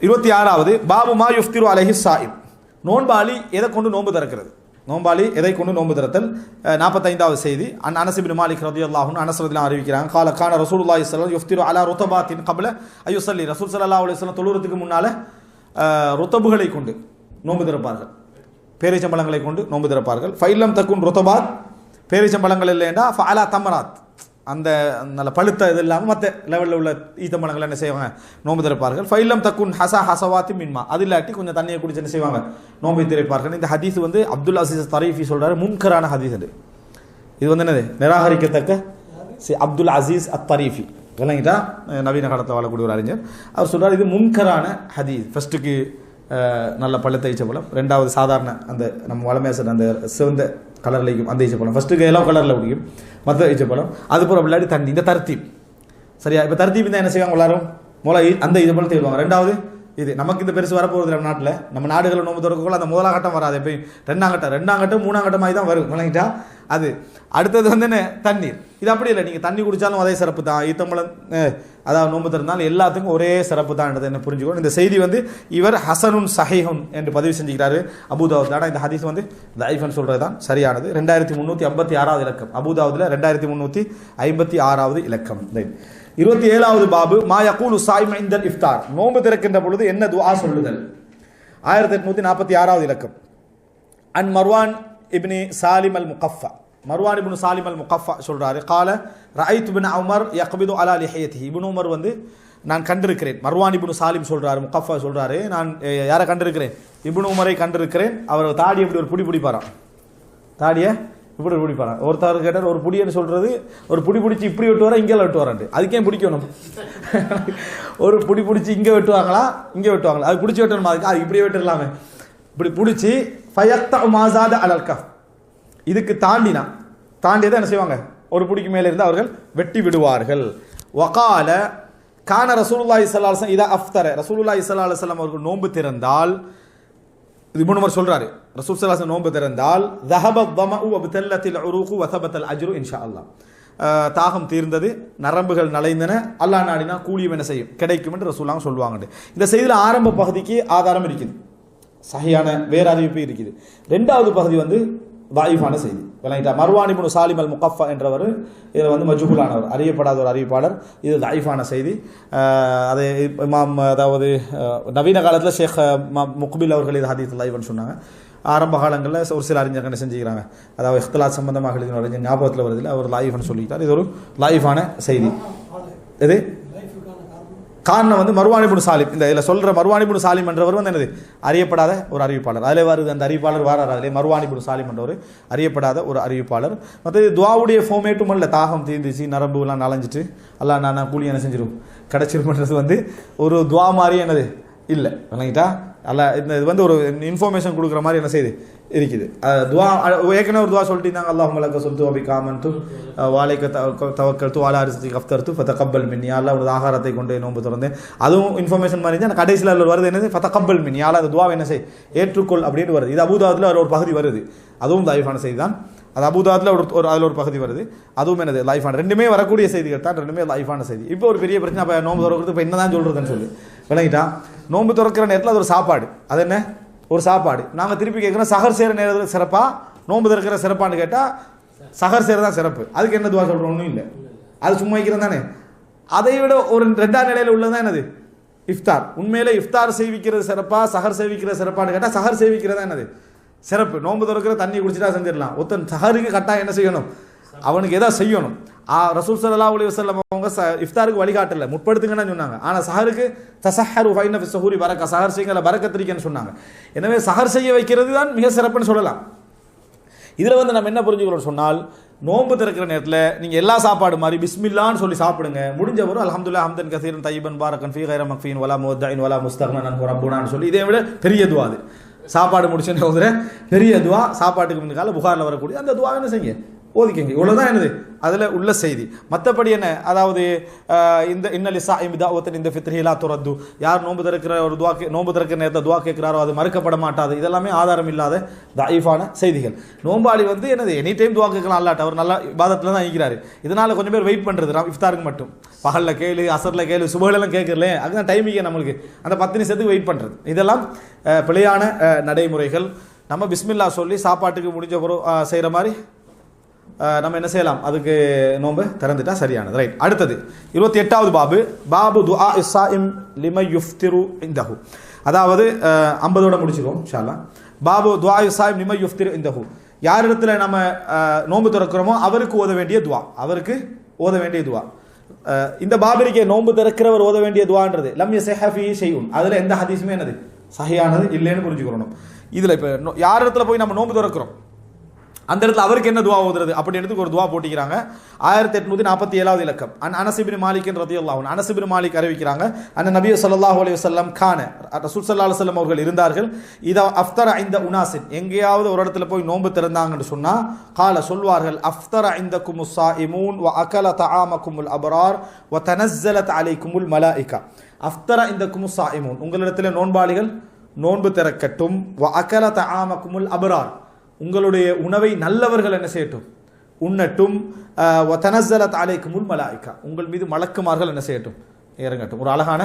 26வது பாபு மா யுஃப்திரு அலைஹி ஸாயிம். நோன்பாளி எதை கொண்டு நோன்பு திறக்கிறது? நோன்பாளி எதை கொண்டு நோன்பு திறத்தல். 45வது செய்தி அனஸ் இப்னு மாலிக் ரலியல்லாஹு அன்ஹு அனஸ் ரலியல்லாஹு அறிவிக்கிறாங்க, கான ரசூலுல்லாஹி ஸல்லல்லாஹு அலைஹி வஸல்லம் யுஃப்திரு அலா ருதபாத்தின் قبل அய்யுஸல்லி. ரசூல் ஸல்லல்லாஹு அலைஹி வஸல்லம் தொழுறதுக்கு முன்னால ருதபுகளை கொண்டு நோன்பு திறப்பார்கள், பேரிச்சம்பழங்களை கொண்டு நோன்பு திறப்பார்கள். ஃபைலம் தக்குன் ருதபாத், பேரிச்சம்பழங்கள் இல்லைண்டா ஃபஅலா தமராத், அந்த நல்ல பழுத்த இது இல்லாமல் மற்ற லெவலில் உள்ள ஈத்தம்பழங்கள் என்ன செய்வாங்க, நோன்பு திறப்பார்கள். ஃபைலம் தக்குன் ஹசவாத்தி மின்மா, அது இல்லாட்டி கொஞ்சம் தண்ணியை குடிச்சு என்ன செய்வாங்க, நோன்பை திறப்பார்கள். இந்த ஹதீஸ் வந்து அப்துல் அசீஸ் தரீஃபி சொல்றாரு முன்கரான ஹதீஸ். இது வந்து என்னது, நிராகரிக்கத்தக்க. அப்துல் அசீஸ் அத்தரீஃபி விளங்கிட்டா, நவீன காலத்தில் வாழக்கூடிய ஒரு அறிஞர். அவர் சொல்றாரு இது முன்கரான ஹதீஸ். ஃபர்ஸ்ட்டுக்கு நல்ல பழுத்த ஈச்சப்பழம், ரெண்டாவது சாதாரண அந்த நம்ம வளமேசன் அந்த சிவந்த கலரில் இருக்கும் அந்த ஈச்சப்பழம், ஃபர்ஸ்ட்டுக்கு எல்லாம் கலரில் பிடிக்கும் மற்ற ஈச்சப்பழம், அதுபோல் விளையாடி தண்ணி. இந்த தர்த்தீப் சரியா. இப்போ தர்த்தீப் தான் என்ன செய்வாங்க எல்லாரும், மூளை அந்த ஈச்சப்பழம் தேடுவாங்க. ரெண்டாவது இது நமக்கு இந்த பெருசு வரப்போகுது நம்ம நாட்டில், நம்ம நாடுகளில் நோம்பு திறக்கக்குள்ள அந்த முதலாம் கட்டம் வராது, எப்பயும் ரெண்டாம் கட்டம் மூணாம் கட்டமாக தான் வரும் விளங்கிட்டா. அது அடுத்தது வந்து என்ன, தண்ணீர். இது அப்படி இல்லை, நீங்கள் தண்ணி குடித்தாலும் அதே சிறப்பு தான், ஈத்தம்பழம் அதாவது நோம்பு திறந்தாலும் எல்லாத்துக்கும் ஒரே சிறப்பு தான் என்றதை என்ன புரிஞ்சுக்கணும். இந்த செய்தி வந்து இவர் ஹசனுன் சஹீஹுன் என்று பதிவு செஞ்சுக்கிறாரு அபூதாவுத். ஆனால் இந்த ஹதீஸ் வந்து லைஃபன் சொல்கிறது தான் சரியானது. 2356வது இலக்கம் அபூதாவுதில் 2356வது இலக்கம். 27வது பாபு மா யகூலு ஸாயிம் இன்தல் இஃப்தார், நோன்பு திறக்கின்ற பொழுது என்ன துஆ சொல்லுதல். 1846வது இலக்கம் அன் மர்வான் இப்னி சாலிம் அல் முகஃபா, மர்வான் இப்னு சாலிம் அல் முகஃபா சொல்றாரு, கால ரஐத் இப்னு உமர் யக்பிது அலா லிஹியத்திஹி, இப்னு உமர் வந்து நான் கண்டிருக்கிறேன். மர்வான் இப்னு சாலிம் சொல்றாரு, முகஃபா சொல்றாரு, நான் யாரை கண்டிருக்கிறேன், இப்னு உமரை கண்டிருக்கிறேன். அவர் தாடி எப்படி ஒரு புடி பிடிப்பாராம், தாடியை இப்படி பிடிப்பாராம். ஒருத்தர் கேட்டார், ஒரு புடின்னு சொல்றது ஒரு புடி பிடிச்சி இப்படி வெட்டுவாரா இங்கே வெட்டுவாரான்ட்டு, அதுக்கே பிடிக்கணும். ஒரு புடி பிடிச்சி இங்கே வெட்டுவாங்களா இங்கே வெட்டுவாங்களா, அது பிடிச்சி வெட்டணுமா, அதுக்கு அது இப்படியே வெட்டிடலாமே, இப்படி பிடிச்சி ஃபயக்தா மாசாத அலல் கஃப், இதுக்கு தாண்டியதை என்ன செய்வாங்க, ஒரு புடிக்கு மேலே இருந்து அவர்கள் வெட்டி விடுவார்கள். வகால கான ரசூலுல்லாஹி ஸல்லல்லாஹு அலைஹி வஸல்லம் இதா அஃப்தர, ரசூலுல்லாஹி ஸல்லல்லாஹு அலைஹி வஸல்லம் அவர்கள் நோன்பு திறந்தால், இது இப்னு உமர் சொல்றாரு, ரசூல் ஸல்லல்லாஹு அலைஹி வஸல்லம் நோன்பு திறந்தால் ذهب الظمأ وابتلت العروق وثبت الاجر ان شاء الله, தாகம் தீர்ந்தது, நரம்புகள் நலைந்தன, அல்லாஹ் நாடினா கூலியும் என்ன செய்யும், கிடைக்கும் என்று ரசூலுல்லாஹ் சொல்லுவாங்க. இந்த செய்தியில் ஆரம்ப பகுதிக்கு ஆதாரம் இருக்குது, சஹியான வேற அறிவிப்பு இருக்குது. ரெண்டாவது பகுதி வந்து தாயிஃபான செய்தி விளங்கிட்டா. மர்வான் இப்னு சாலிம் அல் முகஃபா என்றவர் இதில் வந்து மஜ்ஹூலானவர், அறியப்படாத ஒரு அறிவிப்பாளர். இது தாயிஃபான செய்தி. அது இமாம் அதாவது நவீன காலத்தில் ஷேக் முக்பில் அவர்கள் இது ஹதீஸ் லைவன் சொன்னாங்க. ஆரம்ப காலங்களில் ஒரு சில அறிஞர்கள் என்ன செஞ்சுக்கிறாங்க, அதாவது இஹ்திலாத் சம்பந்தமாக எழுதின அறிஞர் ஞாபகத்தில் வருதில்லை, அவர் லைஃப்னு சொல்லிக்கிட்டார். இது ஒரு லைஃபான செய்தி. இது காரணம் வந்து மர்வான் இப்னு சாலிம், இந்த இதில் சொல்கிற மர்வான் இப்னு சாலிம் என்றவர் வந்து என்னது, அறியப்படாத ஒரு அறிவிப்பாளர். அதிலே வருது அந்த அறிவிப்பாளர் வாரார், அதிலே மர்வான் இப்னு சாலிம் என்றவர் அறியப்படாத ஒரு அறிவிப்பாளர். மற்றது துஆவுடைய ஃபார்மேட்டும் இல்லை, தாகம் தீர்ந்துச்சு, நரம்புலாம் நலஞ்சிட்டு அல்லாஹ் நான் கூலி என்ன செஞ்சிடும் கிடைச்சிருமன்றது வந்து ஒரு துஆ மாதிரி என்னது இல்லை விளங்கிட்டா. அல்ல இந்த இது வந்து ஒரு இன்ஃபர்மேஷன் கொடுக்குற மாதிரி என்ன செய்யுது இருக்குது. துவா ஏற்கனவே ஒரு துவா சொல்லிட்டு இருந்தாங்க, அல்லாஹும்ம லக்க ஸுல்து வ பிக ஆமன்து வலைக்க தவக்கல்து வஅலா ரிஸ்கிக அஃப்தர்து ஃபதகப்பல் மின்னி, அல்லாஹ் ஒரு ஆகாரத்தை கொண்டு நோன்பு திறந்தேன். அதுவும் இன்ஃபர்மேஷன் மாதிரி இருந்துச்சு. கடைசியில் அதில் வருது என்னது, ஃபதகப்பல் மின்னி, அல்லாஹ் அந்த துவாவை என்ன செய் ஏற்றுக்கொள் அப்படின்னு வருது. இது அபூதாவுதில் ஒரு பகுதி வருது, அதுவும் லைஃபான செய்தி தான். அது அபூதாவுதில் அதில் ஒரு பகுதி வருது, அதுவும் என்னது லைஃபான. ரெண்டுமே வரக்கூடிய செய்திகள் தான், ரெண்டுமே லைஃபான செய்தி. இப்போ ஒரு பெரிய பிரச்சனை, அப்போ நோன்பு திறக்கிறது இப்போ என்ன தான் சொல்கிறதுன்னு சொல்லி விளங்கிட்டா. நோன்பு திறக்கிற நேரத்தில் அது ஒரு சாப்பாடு, அது என்ன ஒரு சாப்பாடு. நாங்கள் திருப்பி கேட்குறோம், சஹர் சேர நேரத்தில் சிறப்பா நோன்பு திறக்கிற சிறப்பான்னு கேட்டால் சஹர் சேர தான் சிறப்பு. அதுக்கு என்ன துவா சொல்கிறோம், ஒன்றும் இல்லை, அது சும்மா வைக்கிறது தானே. அதை விட ஒரு ரெண்டாம் நிலையில் உள்ளதான் என்னது இஃப்தார். உண்மையிலே இஃப்தார் செய்விக்கிறது சிறப்பா சஹர் செய்விக்கிறது சிறப்பான்னு கேட்டால் சஹர் செய்விக்கிறதா என்னது சிறப்பு. நோன்பு திறக்கிற தண்ணி குடிச்சிட்டா செஞ்சிடலாம். ஒருத்தன் சஹருக்கு கட்டாயம் என்ன செய்யணும், அவனுக்கு எதாவது செய்யணும். ரசூல் ஸல்லல்லாஹு அலைஹி வஸல்லம் அவங்க இஃப்தாருக்கு வழிகாட்டல, முற்படுத்துங்கன்னு சொன்னாங்க. ஆனால் சஹருக்கு தஸஹரு ஃபைன ஃபி ஸஹூரி பரக்கா, சஹர் செய்யுங்கள பரக்கத்திரிக்கன்னு சொன்னாங்க. எனவே சஹர் செய்ய வைக்கிறது தான் மிக சிறப்புன்னு சொல்லலாம். இதில் வந்து நம்ம என்ன புரிஞ்சுக்கிறோம் சொன்னால், நோன்பு திறக்கிற நேரத்தில் நீங்கள் எல்லா சாப்பாடு மாதிரி பிஸ்மில்லான்னு சொல்லி சாப்பிடுங்க. முடிஞ்சவரும் அல்ஹம்துலில்லாஹ் ஹம்தன் கஸீரன் தய்யிபன் பாரக்கன் ஃபீ கைர மக்ஃபீன் வலா முவத்தஇன் வலா முஸ்தக்னன் ரப்புனான்னு சொல்லி, இதை விட பெரிய துவா அது. சாப்பாடு முடிச்சுன்னு பெரிய துவா, சாப்பாட்டுக்கு முன்னால புகாரில் வரக்கூடிய அந்த துவா என்ன செய்யுங்க ஓதிக்கங்க. இவ்வளோதான் என்னது அதில் உள்ள செய்தி. மற்றபடி என்ன, அதாவது இந்த இன்னலி சாயிம் தாவத்தின் இந்த ஃபித்ரிஹிலா துரத்து, யார் நோன்பு திறக்கிற ஒரு நோன்பு திறக்கிற நேரத்தை துவா கேட்கிறாரோ அது மறுக்கப்பட மாட்டாது, இதெல்லாமே ஆதாரம் இல்லாத தஈஃபான செய்திகள். நோம்பாளி வந்து என்னது எனி டைம் துவா கேட்கலாம், அல்லாட்ட அவர் நல்ல இபாதத்தில் தான் இருக்கிறாரு. இதனால கொஞ்சம் பேர் வெயிட் பண்ணுறது இஃப்தாருக்கு மட்டும், பகலில் கேளு அசரில் கேளு சுபஹெல்லாம் கேட்கல, அதுதான் டைமிங்க நம்மளுக்கு அந்த 10 நிமிஷத்துக்கு வெயிட் பண்ணுறது. இதெல்லாம் பிழையான நடைமுறைகள். நம்ம பிஸ்மில்லா சொல்லி சாப்பாட்டுக்கு முடிஞ்ச பிறகு செய்கிற மாதிரி நம்ம என்ன செய்யலாம், அதுக்கு நோன்பு திறந்துட்டா சரியானது. ரைட். அடுத்தது 28வது பாபு, பாபு துஆ இஸ்ஸாயிம் லிம யுஃப்திரு இந்தஹு. அதாவது 50ஓட முடிச்சிருவோம் இன்ஷா அல்லாஹ். பாபு துஆ இஸ்ஸாயிம் லிம யுஃப்திரு இந்தஹு, யார் இடத்துல நம்ம நோன்பு திறக்கிறோமோ அவருக்கு ஓத வேண்டிய துஆ, அவருக்கு ஓத வேண்டிய துஆ. இந்த பாபிரிக்கே நோன்பு திறக்கிறவர் ஓத வேண்டிய துஆன்றது லம் யஸஹ ஃபீஹி ஷைஉன், அதுல எந்த ஹதீஸுமே என்னது சஹீஹானது இல்லைன்னு புரிஞ்சுக்கணும். இதுல இப்ப யார் இடத்துல போய் நம்ம நோன்பு திறக்கிறோம் அந்த இடத்துல அவருக்கு என்ன துவா ஓதுறது அப்படின்னு ஒரு துவா போட்டிக்கிறாங்க. 1847வது இலக்கம். அனஸ் இப்னு மாலிக் ரலியல்லாஹு அன்ஹு, அனஸ் இப்னு மாலிக் அறிவிக்கிறாங்க, அன்ன நபி ஸல்லல்லாஹு அலைஹி வஸல்லம் கான, ரசூல் ஸல்லல்லாஹு அலைஹி வஸல்லம் அவர்கள் இருந்தார்கள், இதா அஃப்தர இந்த உனாசின், எங்கேயாவது ஒரு இடத்துல போய் நோன்பு திறந்தாங்கன்னு சொன்னா கால சொல்வார்கள், அஃப்தர இந்தகுமுஸ் ஸாயிமூன் வ அகல தஆமகுமுல் அப்ரார் வ தனஸ்ஸலத் அலைக்குமுல் மலாயிகா. அஃப்தர இந்தகுமுஸ் ஸாயிமூன், உங்களிடத்தில் நோன்பாளிகள் நோன்பு திறக்கட்டும், வ அகல தஆமகுமுல் அப்ரார், உங்களுடைய உணவை நல்லவர்கள் என்ன செய்யட்டும் உண்ணட்டும், தனஸ்ஸலத் அலைக்குமுல் மலாயிகா, உங்கள் மீது மலக்குமார்கள் என்ன செய்யட்டும் இறங்கட்டும். ஒரு அழகான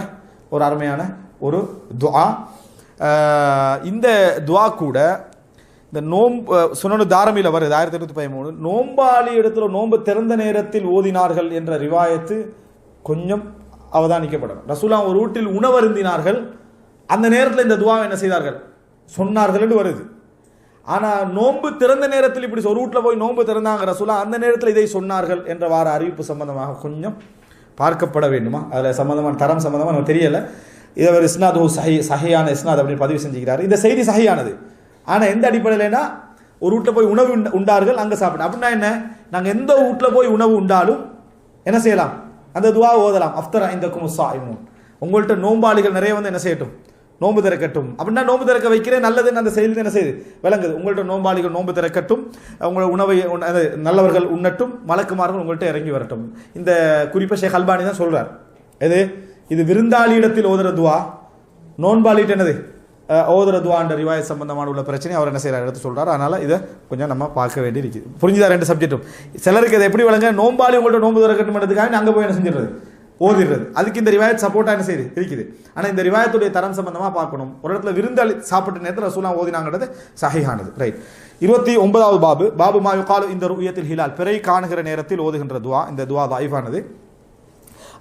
ஒரு அருமையான ஒரு துஆ. இந்த துஆ கூட இந்த நோன்பு சுனனு தாரமில வருது 1813. நோம்பாளி இடத்துல நோன்பு திறந்த நேரத்தில் ஓதினார்கள் என்ற ரிவாயத்து கொஞ்சம் அவதானிக்கப்படும். ரசூலா ஒரு வீட்டில் உணவருந்தினார்கள், அந்த நேரத்தில் இந்த துஆ என்ன செய்தார்கள் சொன்னார்கள் என்று வருது. ஆனா நோன்பு திறந்த நேரத்தில் இப்படி ஒரு வீட்டில் போய் நோன்பு திறந்தாங்க ரசூலா, அந்த நேரத்தில் இதை சொன்னார்கள் என்ற வார அறிவிப்பு சம்பந்தமாக கொஞ்சம் பார்க்கப்பட வேண்டுமா, அதில் சம்பந்தமான தரம் சம்பந்தமாக நமக்கு தெரியல. இதை ஒரு இஸ்னாத் சஹியான இஸ்னாத் அப்படின்னு பதிவு செஞ்சுக்கிறாரு. இந்த செய்தி சஹியானது. ஆனால் எந்த அடிப்படையிலனா ஒரு வீட்டில் போய் உணவு உண்டார்கள் அங்கே சாப்பிட, அப்படின்னா என்ன, நாங்கள் எந்த வீட்டில் போய் உணவு உண்டாலும் என்ன செய்யலாம், அந்த துவா ஓதலாம். அஃப்தர இந்தகுமுஸ் ஸாயிமூன், உங்கள்கிட்ட நோம்பாளிகள் நிறைய வந்து என்ன செய்யட்டும் நோன்பு திறக்கட்டும். அப்படின்னா நோன்பு திறக்க வைக்கிறேன் நல்லதுன்னு அந்த செயல் என்ன செய்யுது விளங்குது. உங்கள்கிட்ட நோம்பாளிகள் நோன்பு திறக்கட்டும், உங்களோட உணவை நல்லவர்கள் உண்ணட்டும், மலக்குமார்கள் உங்கள்கிட்ட இறங்கி வரட்டும். இந்த குறிப்பை ஷேக் அல்பானி தான் சொல்றார். இது விருந்தாளியிடத்தில் ஓதுற துவா, நோன்பாளிட்டு என்னது ஓதுற துவான்ற ரிவாயத் சம்பந்தமான உள்ள பிரச்சனை அவர் என்ன செய்யறாரு எடுத்து சொல்றாரு. அதனால இதை கொஞ்சம் நம்ம பார்க்க வேண்டி இருக்குது. புரிஞ்சுதா ரெண்டு சப்ஜெக்டும். சிலருக்கு இதை எப்படி விளங்க, நோம்பாளி உங்கள்கிட்ட நோன்பு திறக்கட்டும் அங்கே போய் என்ன செஞ்சிடுறது ஓதிடுறது. அதுக்கு இந்த ரிவாயத் சப்போர்ட்டா என்ன செய்யுது இருக்குது. ஆனால் இந்த ரிவாயத்துடைய தரம் சம்பந்தமாக பார்க்கணும். ஒரு இடத்துல விருந்தாளி சாப்பிட்ட நேரத்தில் ரசூலா ஓதினாங்கிறது சஹீஹானது. ரைட். 29வது பாபு, பாபு மா யுகாலு இந்த ருயத்தில் ஹிலால், பிறை காணுகிற நேரத்தில் ஓதுகின்ற துவா. இந்த துவா தாயிஃபானது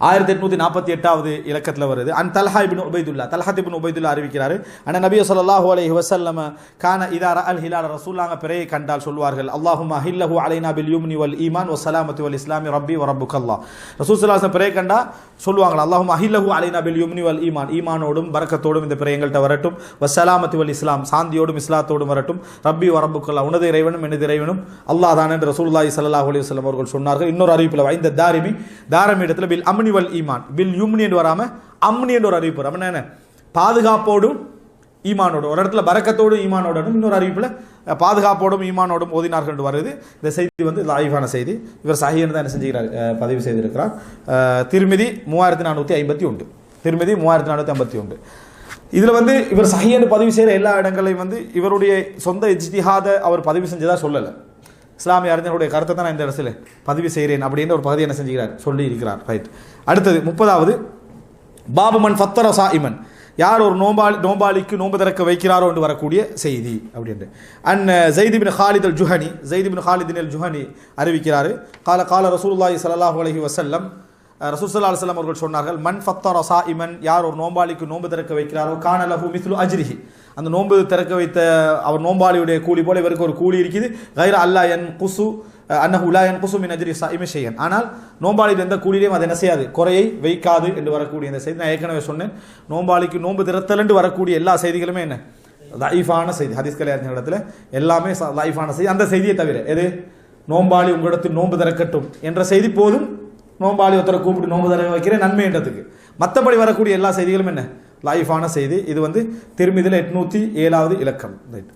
1848வது இலக்கத்தில் வருது. அன் தல்ஹா இப்னு உபைதுல்லா, தல்ஹா இப்னு உபைதுல்லா அறிவிக்கிறாரு, அன்ன நபி ஸல்லல்லாஹு அலைஹி வஸல்லம் கான இதா ரஅல் ஹிலால், ரசூலுல்லாஹ் பிறையை கண்டால் சொல்வார்கள், அல்லாஹும்ம ஹில்லஹு அலைனா பில் யும்னி வல் ஈமான் வ ஸலாமத்தி வல் இஸ்லாமி ரப்பி வ ரப்புக்கல்லாஹ். ரசூல் ஸல்லல்லாஹு அலைஹி வஸல்லம் பிறையை கண்டா சொல்வாங்க, அல்லாஹும்ம ஹில்லஹு அலைனா பில் யும்னி வல் ஈமான், ஈமானோடும் பரக்கத்தோடும் இந்த பிறை எங்கள்கிட்ட வரட்டும், வ ஸலாமத்தி வல் இஸ்லாம், சாந்தியோடும் இஸ்லாத்தோடும் வரட்டும், ரப்பி வ ரப்புக்கல்லாஹ், உனது இறைவனும் எனது இறைவனும் அல்லாஹ் தான் என்று ரசூலுல்லாஹி ஸல்லல்லாஹு அலைஹி வஸல்லம் அவர்கள் சொன்னார்கள். இன்னொரு அறிவிப்பில் இந்த தாரிமி இடத்துல பில் அம்னி வல் ஈமான், பில் யும்னி என்று வராம அம்னி என்று ஒரு அறிவிப்பு. அப்படின்னா என்ன, பாதுகாப்போடும் ஈமானோடும், ஒரு இடத்துல பரக்கத்தோடும் ஈமானோடும், இன்னொரு அறிவிப்புல பாதுகாப்போடும் ஈமானோடும் ஓதினார்கள் என்று வருது. இந்த செய்தி வந்து லாயிஃபான செய்தி. இவர் சஹீஹ் தான் என்ன செஞ்சுக்கிறார், பதிவு செய்திருக்கிறார். திர்மிதி 3451, திர்மிதி 3451. இதுல வந்து இவர் சஹீஹ் பதிவு செய்கிற எல்லா இடங்களையும் வந்து இவருடைய சொந்த இஜ்திஹாத அவர் பதிவு செஞ்சதா சொல்லலை. இஸ்லாமிய அறிஞருடைய கருத்தை தான் நான் இந்த இடத்துல பதிவு செய்கிறேன் அப்படின்னு ஒரு பகுதி என்ன செஞ்சுக்கிறார் சொல்லி இருக்கிறார். ரைட். அடுத்தது 30வது பாபு மன் ஃபத்தர சாயிமன், யார் ஒரு நோம்பாளிக்கு நோன்பு திறக்க வைக்கிறாரோ என்று வரக்கூடிய செய்தி அப்படின்ட்டு. அன் ஸைத் இப்னு ஹாலித் அல் ஜுஹனி, ஸைத் இப்னு ஹாலித் அல் ஜுஹனி அறிவிக்கிறாரு, கால ரசூலுல்லாஹி ஸல்லல்லாஹு அலைஹி வஸல்லம், ரசூல் ஸல்லல்லாஹு அலைஹி வஸல்லம் அவர்கள் சொன்னார்கள், மன் ஃபத்தர சாயிமன், யார் ஒரு நோம்பாளிக்கு நோன்பு திறக்க வைக்கிறாரோ கான லஹு மிஸ்லு அஜ்ரிஹி, அந்த நோன்பு திறக்க வைத்த அவர் நோம்பாளியுடைய கூலி போல இவருக்கு ஒரு கூலி இருக்குது. கைர அல்லா என் குசு அன்னஹு லா யன்குசு மின் அஜ்ரி ஸாயிமி ஷைஅன், ஆனால் நோம்பாளியில் எந்த கூலியிலையும் அது என்ன செய்யாது, குறையை வைக்காது என்று வரக்கூடிய இந்த செய்தி நான் ஏற்கனவே சொன்னேன். நோம்பாளிக்கு நோன்பு திறத்தல் என்று வரக்கூடிய எல்லா செய்திகளுமே என்ன லைஃபான செய்தி. ஹதீஸ் கலைஞர் இடத்துல எல்லாமே லைஃபான செய்தி. அந்த செய்தியை தவிர எது, நோம்பாளி உங்களிடத்தில் நோன்பு திறக்கட்டும் என்ற செய்தி போதும், நோம்பாளி ஒருத்தரை கூப்பிட்டு நோன்பு திறக்க வைக்கிற நன்மை என்றதுக்கு. மற்றபடி வரக்கூடிய எல்லா செய்திகளும் என்ன லைஃபான செய்தி. இது வந்து திர்மிதில 807வது இலக்கம். ரைட்.